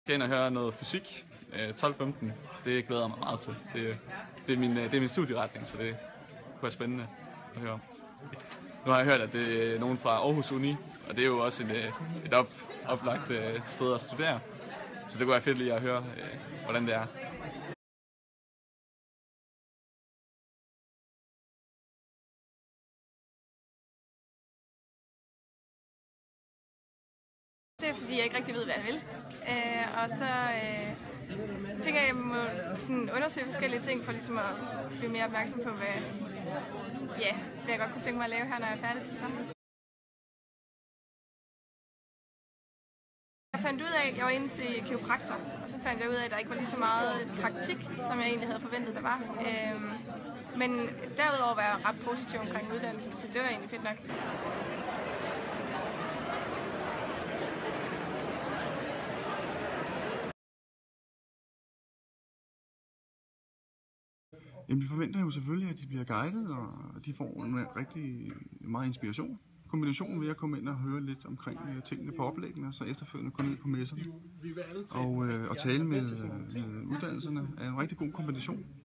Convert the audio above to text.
Jeg skal ind og høre noget fysik, 12-15. Det glæder jeg mig meget til. Det er min studieretning, så det kunne være spændende at høre. Nu har jeg hørt, at det er nogen fra Aarhus Uni, og det er jo også et oplagt sted at studere. Så det kunne være fedt lige at høre, hvordan det er. Det er fordi jeg ikke rigtig ved, hvad jeg vil. Og så tænker jeg, at jeg må sådan undersøge forskellige ting for ligesom at blive mere opmærksom på, hvad jeg godt kunne tænke mig at lave her, når jeg er færdig til sommer. Jeg fandt ud af, at jeg var inde til kiropraktor, og så fandt jeg ud af, at der ikke var lige så meget praktik, som jeg egentlig havde forventet, der var. Men derudover var jeg ret positiv omkring uddannelsen, så det var egentlig fedt nok. Jamen, vi forventer jo selvfølgelig, at de bliver guidet, og de får en rigtig meget inspiration. Kombinationen ved at komme ind og høre lidt omkring tingene på oplæggene, og så efterfølgende gå ned på messerne og tale med uddannelserne er en rigtig god kombination.